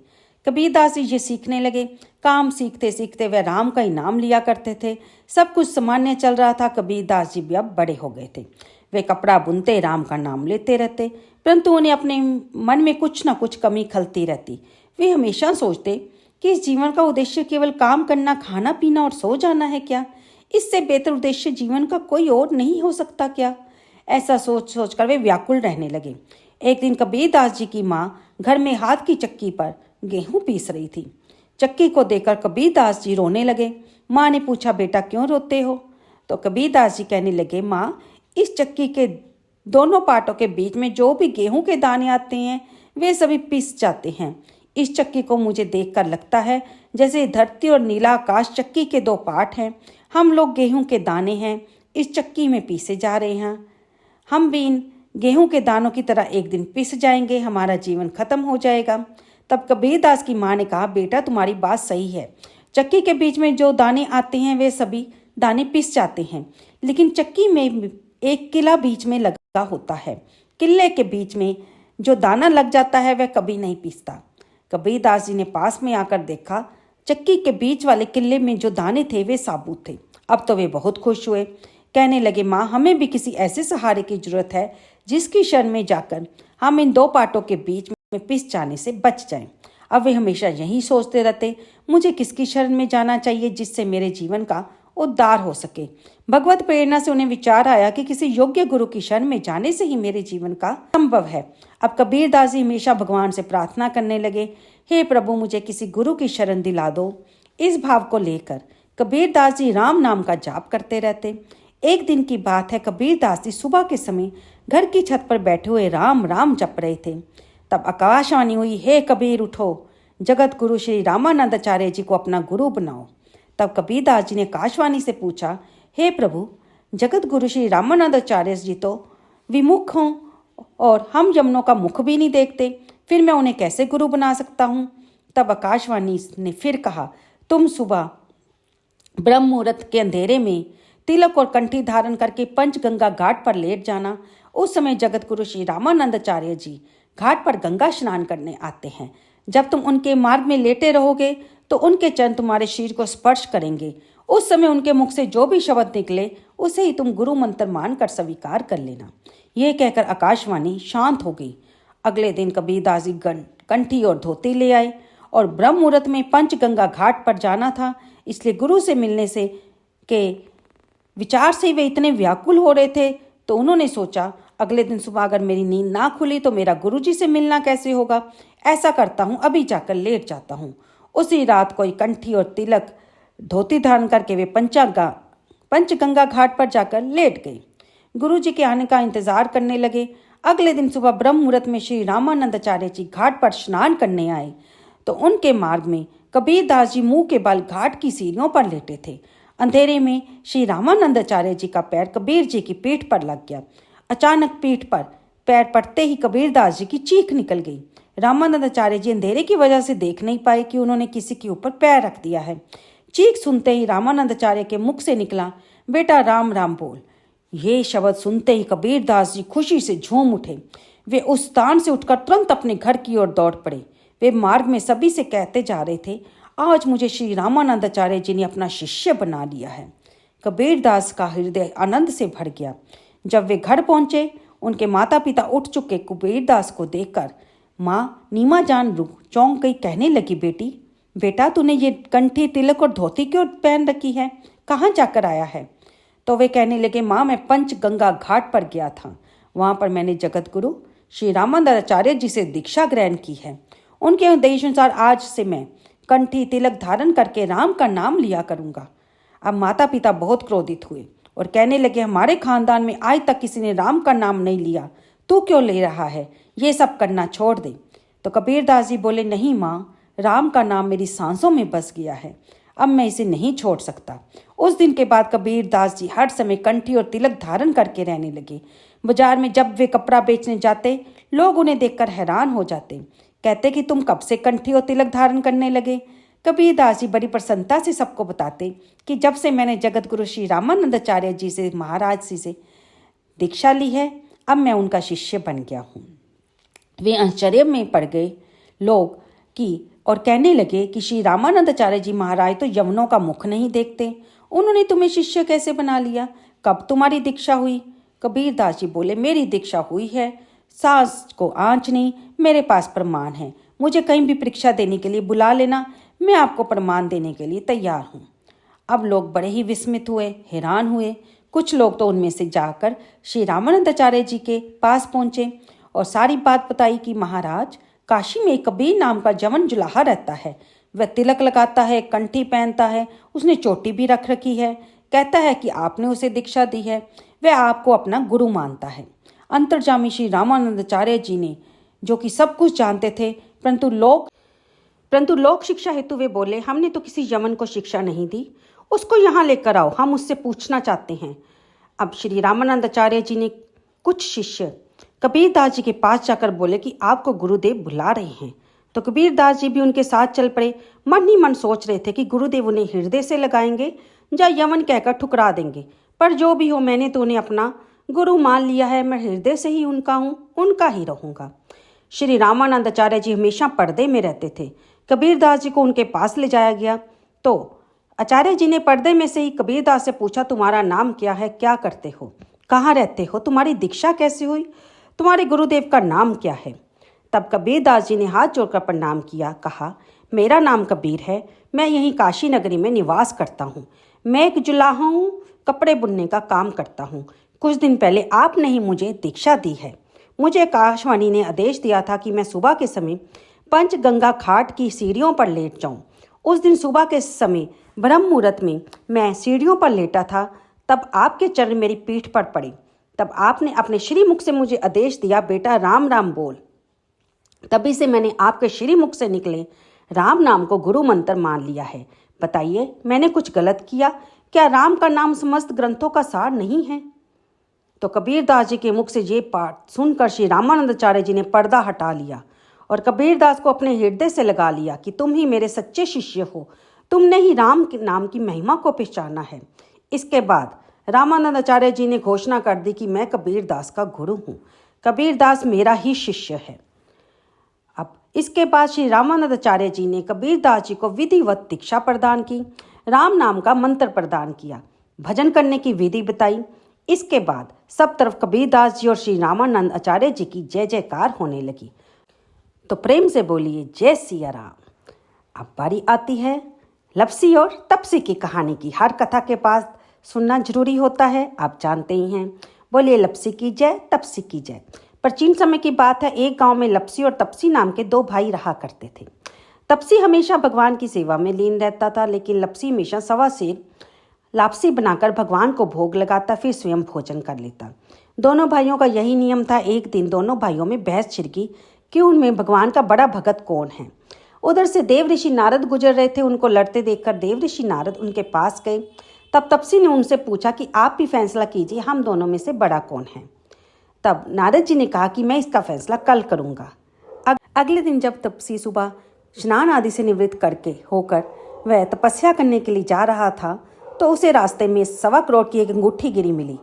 कबीरदास जी ये सीखने लगे। काम सीखते सीखते वे राम का ही नाम लिया करते थे। सब कुछ सामान्य चल रहा था। कबीरदास जी भी अब बड़े हो गए थे। वे कपड़ा बुनते, राम का नाम लेते रहते, परंतु उन्हें अपने मन में कुछ ना कुछ कमी खलती रहती। वे हमेशा सोचते कि इस जीवन का उद्देश्य केवल काम करना, खाना पीना और सो जाना है क्या? इससे बेहतर उद्देश्य जीवन का कोई और नहीं हो सकता क्या? ऐसा सोच सोचकर वे व्याकुल रहने लगे। एक दिन कबीरदास जी की माँ घर में हाथ की चक्की पर गेहूं पीस रही थी। चक्की को देखकर कबीरदास जी रोने लगे। माँ ने पूछा, बेटा क्यों रोते हो? तो कबीरदास जी कहने लगे, माँ इस चक्की के दोनों पार्टों के बीच में जो भी गेहूं के दाने आते हैं वे सभी पिस जाते हैं। इस चक्की को मुझे देखकर लगता है जैसे धरती और नीला आकाश चक्की के दो पार्ट हैं। हम लोग गेहूं के दाने हैं, इस चक्की में पीसे जा रहे हैं। हम भी इन गेहूं के दानों की तरह एक दिन पिस जाएंगे, हमारा जीवन खत्म हो जाएगा। तब कबीरदास की माँ ने कहा, बेटा तुम्हारी बात सही है, चक्की के बीच में जो दाने आते हैं वे सभी दाने पिस जाते हैं, लेकिन चक्की में एक किला बीच में लगा होता है। किले के बीच में जो दाना लग जाता है वह कभी नहीं पिसता। कबीरदास जी ने पास में आकर देखा, चक्की के बीच वाले किले में जो दाने थे वे साबुत थे। अब तो वे बहुत खुश हुए। कहने लगे, माँ हमें भी किसी ऐसे सहारे की जरूरत है जिसकी शरण में जाकर हम इन दो पार्टों के बीच में पिस जाने से बच जाएं। अब वे हमेशा यही सोचते रहते, मुझे किसकी शरण में जाना चाहिए जिससे मेरे जीवन का उद्धार हो सके। भगवत प्रेरणा से उन्हें विचार आया कि किसी योग्य गुरु की शरण में जाने से ही मेरे जीवन का संभव है। अब कबीरदास जी हमेशा भगवान से प्रार्थना करने लगे, हे प्रभु मुझे किसी गुरु की शरण दिला दो। इस भाव को लेकर कबीरदास जी राम नाम का जाप करते रहते। एक दिन की बात है, कबीरदास जी सुबह के समय घर की छत पर बैठे हुए राम राम जप रहे थे। तब आकाशवाणी हुई, हे कबीर उठो, जगत गुरु श्री रामानंदाचार्य जी को अपना गुरु बनाओ। तब कबीरदास जी ने आकाशवाणी से पूछा, हे प्रभु, जगत गुरु श्री रामानंदाचार्य जी तो विमुख हों और हम यमनों का मुख भी नहीं देखते, फिर मैं उन्हें कैसे गुरु बना सकता हूँ। तब आकाशवाणी ने फिर कहा, तुम सुबह ब्रह्म मुहूर्त के अंधेरे में तिलक और कंठी धारण करके पंचगंगा घाट पर लेट जाना। उस समय जगत गुरु श्री रामानंदाचार्य जी घाट पर गंगा स्नान करने आते हैं। जब तुम उनके मार्ग में लेटे रहोगे तो उनके चरण तुम्हारे शरीर को स्पर्श करेंगे। उस समय उनके मुख से जो भी शब्द निकले उसे ही तुम गुरु मंत्र मानकर स्वीकार कर लेना। यह कहकर आकाशवाणी शांत हो गई। अगले दिन कबीरदास जी कंठी और धोती ले आए और ब्रह्म मुहूर्त में पंचगंगा घाट पर जाना था, इसलिए गुरु से मिलने से के विचार से वे इतने व्याकुल हो रहे थे। तो उन्होंने सोचा, अगले दिन सुबह अगर मेरी नींद ना खुली तो मेरा गुरुजी से मिलना कैसे होगा। ऐसा करता हूँ, अभी जाकर लेट जाता हूँ। उसी रात कोई कंठी और तिलक धोती धारण करके वे पंचगंगा घाट पर जाकर लेट गए। गुरुजी के आने का इंतजार करने लगे। अगले दिन सुबह ब्रह्म मुहूर्त में श्री रामानंदाचार्य जी घाट पर स्नान करने आए तो उनके मार्ग में कबीरदास जी मुंह के बल घाट की सीढ़ियों पर लेटे थे। अंधेरे में श्री रामानंदाचार्य जी का पैर कबीर जी की पीठ पर लग गया। अचानक पीठ पर पैर पड़ते ही कबीरदास जी की चीख निकल गई। रामानंदाचार्य जी अंधेरे की वजह से देख नहीं पाए कि उन्होंने किसी के ऊपर पैर रख दिया है। चीख सुनते ही रामानंदाचार्य के मुख से निकला, बेटा राम राम बोल। ये शब्द सुनते ही कबीरदास जी खुशी से झूम उठे। वे उस स्थान से उठकर तुरंत अपने घर की ओर दौड़ पड़े। वे मार्ग में सभी से कहते जा रहे थे, आज मुझे श्री रामानंदाचार्य जी ने अपना शिष्य बना लिया है। कबीरदास का हृदय आनंद से भर गया। जब वे घर पहुंचे, उनके माता पिता उठ चुके कबीरदास को देखकर माँ नीमा जान रुक चौंक गई। कहने लगी, बेटा तूने ये कंठी तिलक और धोती क्यों पहन रखी है, कहाँ जाकर आया है। तो वे कहने लगे, माँ मैं पंचगंगा घाट पर गया था, वहाँ पर मैंने जगत गुरु श्री रामानंदाचार्य जी से दीक्षा ग्रहण की है। उनके आदेश अनुसार आज से मैं कंठी तिलक धारण करके राम का नाम लिया करूँगा। अब माता पिता बहुत क्रोधित हुए और कहने लगे, हमारे खानदान में आज तक किसी ने राम का नाम नहीं लिया, तू क्यों ले रहा है, ये सब करना छोड़ दे। तो कबीरदास जी बोले, नहीं माँ, राम का नाम मेरी सांसों में बस गया है, अब मैं इसे नहीं छोड़ सकता। उस दिन के बाद कबीरदास जी हर समय कंठी और तिलक धारण करके रहने लगे। बाजार में जब वे कपड़ा बेचने जाते, लोग उन्हें देखकर हैरान हो जाते, कहते कि तुम कब से कंठी और तिलक धारण करने लगे। कबीरदास जी बड़ी प्रसन्नता से सबको बताते कि जब से मैंने जगत गुरु श्री रामानंदाचार्य जी से महाराज जी से दीक्षा ली है, अब मैं उनका शिष्य बन गया हूँ। वे आश्चर्य में पड़ गए लोग कि और कहने लगे कि श्री रामानंदाचार्य जी महाराज तो यवनों का मुख नहीं देखते, उन्होंने तुम्हें शिष्य कैसे बना लिया, कब तुम्हारी दीक्षा हुई। कबीरदास जी बोले, मेरी दीक्षा हुई है, सास को आँच नहीं, मेरे पास प्रमाण है, मुझे कहीं भी परीक्षा देने के लिए बुला लेना, मैं आपको प्रमाण देने के लिए तैयार हूँ। अब लोग बड़े ही विस्मित हुए, हैरान हुए। कुछ लोग तो उनमें से जाकर श्री रामानंदाचार्य जी के पास पहुँचे और सारी बात बताई कि महाराज, काशी में कबीर नाम का जवन जुलाहा रहता है, वह तिलक लगाता है, कंठी पहनता है, उसने चोटी भी रख रखी है, कहता है कि आपने उसे दीक्षा दी है, वह आपको अपना गुरु मानता है। अंतर्जामी श्री रामानंदाचार्य जी ने जो कि सब कुछ जानते थे, परंतु लोक शिक्षा हेतु वे बोले, हमने तो किसी यमन को शिक्षा नहीं दी, उसको यहाँ लेकर आओ, हम उससे पूछना चाहते हैं। अब श्री रामानंदाचार्य जी ने कुछ शिष्य कबीरदास जी के पास जाकर बोले कि आपको गुरुदेव बुला रहे हैं। तो कबीरदास जी भी उनके साथ चल पड़े। मन ही मन सोच रहे थे कि गुरुदेव उन्हें हृदय से लगाएंगे या यमन कहकर ठुकरा देंगे, पर जो भी हो मैंने तो उन्हें अपना गुरु मान लिया है, मैं हृदय से ही उनका हूँ, उनका ही रहूँगा। श्री रामानंदाचार्य जी हमेशा पर्दे में रहते थे। कबीरदास जी को उनके पास ले जाया गया तो आचार्य जी ने पर्दे में से ही कबीरदास से पूछा, तुम्हारा नाम क्या है, क्या करते हो, कहाँ रहते हो, तुम्हारी दीक्षा कैसे हुई, तुम्हारे गुरुदेव का नाम क्या है। तब कबीरदास जी ने हाथ जोड़कर प्रणाम किया, कहा, मेरा नाम कबीर है, मैं यहीं काशी नगरी में निवास करता हूँ, मैं एक जुलाहा हूँ, कपड़े बुनने का काम करता हूँ। कुछ दिन पहले आपने ही मुझे दीक्षा दी है। मुझे आकाशवाणी ने आदेश दिया था कि मैं सुबह के समय पंचगंगा घाट की सीढ़ियों पर लेट जाऊं। उस दिन सुबह के समय ब्रह्म मुहूर्त में मैं सीढ़ियों पर लेटा था, तब आपके चरण मेरी पीठ पर पड़े। तब आपने अपने श्रीमुख से मुझे आदेश दिया, बेटा राम राम बोल। तभी से मैंने आपके श्रीमुख से निकले राम नाम को गुरु मंत्र मान लिया है। बताइए, मैंने कुछ गलत किया? क्या राम का नाम समस्त ग्रंथों का सार नहीं है? तो कबीरदास जी के मुख से ये पाठ सुनकर श्री रामानंदाचार्य जी ने पर्दा हटा लिया और कबीरदास को अपने हृदय से लगा लिया कि तुम ही मेरे सच्चे शिष्य हो, तुमने ही राम के नाम की महिमा को पहचाना है। इसके बाद रामानंदाचार्य जी ने घोषणा कर दी कि मैं कबीरदास का गुरु हूँ, कबीरदास मेरा ही शिष्य है। अब इसके बाद श्री रामानंदाचार्य जी ने कबीरदास जी को विधिवत दीक्षा प्रदान की, राम नाम का मंत्र प्रदान किया, भजन करने की विधि बताई। इसके बाद सब तरफ कबीरदास जी और श्री रामानंद आचार्य जी की जय जयकार होने लगी। तो प्रेम से बोलिए जय सिया राम। अब बारी आती है लपसी और तपसी की कहानी की। हर कथा के पास सुनना जरूरी होता है, आप जानते ही हैं। बोलिए लपसी की जय, तपसी की जय। प्राचीन समय की बात है, एक गांव में लपसी और तपसी नाम के दो भाई रहा करते थे। तपसी हमेशा भगवान की सेवा में लीन रहता था, लेकिन लपसी हमेशा सवा सेर लापसी बनाकर भगवान को भोग लगाता, फिर स्वयं भोजन कर लेता। दोनों भाइयों का यही नियम था। एक दिन दोनों भाइयों में बहस छिड़की कि उनमें भगवान का बड़ा भगत कौन है। उधर से देव ऋषि नारद गुजर रहे थे। उनको लड़ते देखकर देव ऋषि नारद उनके पास गए। तब तपसी ने उनसे पूछा कि आप भी फैसला कीजिए, हम दोनों में से बड़ा कौन है। तब नारद जी ने कहा कि मैं इसका फैसला कल करूँगा। अगले दिन जब तपसी सुबह स्नान आदि से निवृत्त करके होकर वह तपस्या करने के लिए जा रहा था, तो उसे रास्ते में 1.25 करोड़ की एक अंगूठी गिरी मिली।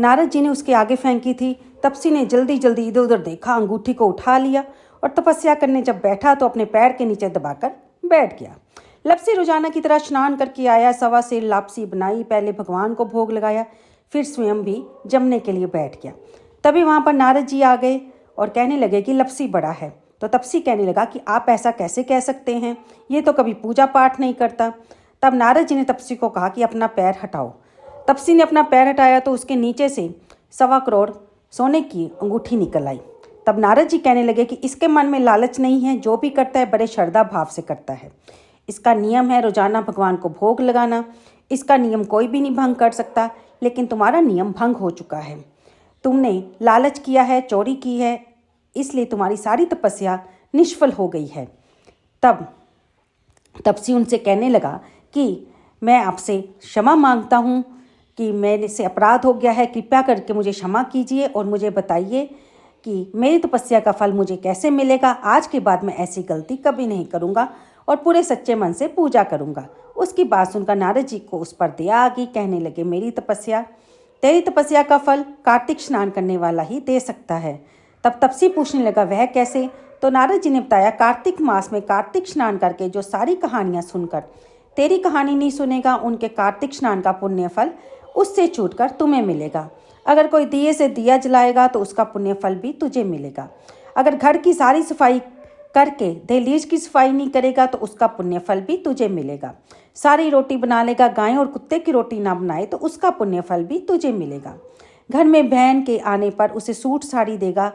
नारद जी ने उसके आगे फेंकी थी। तपसी ने जल्दी जल्दी इधर उधर देखा, अंगूठी को उठा लिया और तपस्या करने जब बैठा तो अपने पैर के नीचे दबाकर बैठ गया। लपसी रोजाना की तरह स्नान करके आया, सवा सेर लापसी बनाई, पहले भगवान को भोग लगाया, फिर स्वयं भी जमने के लिए बैठ गया। तभी वहाँ पर नारद जी आ गए और कहने लगे कि लपसी बड़ा है। तो तपसी कहने लगा कि आप ऐसा कैसे कह सकते हैं, ये तो कभी पूजा पाठ नहीं करता। तब नारद जी ने तपसी को कहा कि अपना पैर हटाओ। तपसी ने अपना पैर हटाया तो उसके नीचे से 1.25 करोड़ सोने की अंगूठी निकल आई। तब नारद जी कहने लगे कि इसके मन में लालच नहीं है, जो भी करता है बड़े श्रद्धा भाव से करता है। इसका नियम है रोजाना भगवान को भोग लगाना। इसका नियम कोई भी नहीं भंग कर सकता, लेकिन तुम्हारा नियम भंग हो चुका है। तुमने लालच किया है, चोरी की है, इसलिए तुम्हारी सारी तपस्या निष्फल हो गई है। तब तपसी उनसे कहने लगा कि मैं आपसे क्षमा मांगता हूँ कि मेरे से अपराध हो गया है, कृपया करके मुझे क्षमा कीजिए और मुझे बताइए कि मेरी तपस्या का फल मुझे कैसे मिलेगा। आज के बाद मैं ऐसी गलती कभी नहीं करूँगा और पूरे सच्चे मन से पूजा करूँगा। उसकी बात सुनकर नारद जी को उस पर दया आ गई। कहने लगे तेरी तपस्या का फल कार्तिक स्नान करने वाला ही दे सकता है। तब तपसी पूछने लगा वह कैसे। तो नारद जी ने बताया, कार्तिक मास में कार्तिक स्नान करके जो सारी कहानियाँ सुनकर तेरी कहानी नहीं सुनेगा, उनके कार्तिक स्नान का पुण्य फल उससे छूटकर तुम्हें मिलेगा। अगर कोई दिए से दिया जलाएगा तो उसका पुण्य फल भी तुझे मिलेगा। अगर घर की सारी सफाई करके दहलीज की सफाई नहीं करेगा तो उसका पुण्य फल भी तुझे मिलेगा। सारी रोटी बना लेगा, गाय और कुत्ते की रोटी ना बनाए तो उसका पुण्य फल भी तुझे मिलेगा। घर में बहन के आने पर उसे सूट साड़ी देगा,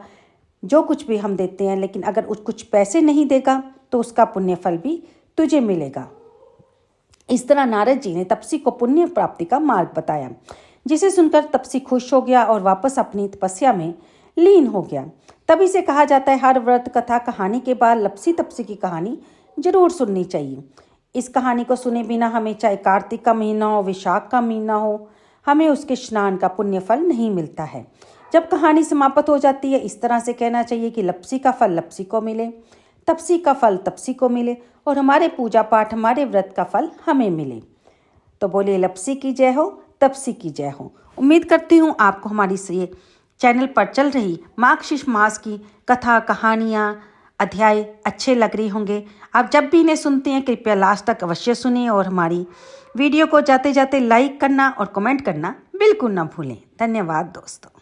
जो कुछ भी हम देते हैं, लेकिन अगर कुछ पैसे नहीं देगा तो उसका पुण्य फल भी तुझे मिलेगा। इस तरह नारद जी ने तपसी को पुण्य प्राप्ति का मार्ग बताया, जिसे सुनकर तपसी खुश हो गया और वापस अपनी तपस्या में लीन हो गया। तभी से कहा जाता है हर व्रत कथा कहानी के बाद लपसी तपसी की कहानी जरूर सुननी चाहिए। इस कहानी को सुने बिना हमें चाहे कार्तिक का महीना हो, वैशाख का महीना हो, हमें उसके स्नान का पुण्य फल नहीं मिलता है। जब कहानी समाप्त हो जाती है, इस तरह से कहना चाहिए कि लपसी का फल लपसी को मिले, तपसी का फल तपसी को मिले और हमारे पूजा पाठ, हमारे व्रत का फल हमें मिले। तो बोलिए लपसी की जय हो, तपसी की जय हो। उम्मीद करती हूँ आपको हमारी ये चैनल पर चल रही मार्गशीर्ष मास की कथा, कहानियाँ, अध्याय अच्छे लग रही होंगे। आप जब भी इन्हें सुनते हैं कृपया लास्ट तक अवश्य सुनिए और हमारी वीडियो को जाते जाते लाइक करना और कमेंट करना बिल्कुल ना भूलें। धन्यवाद दोस्तों।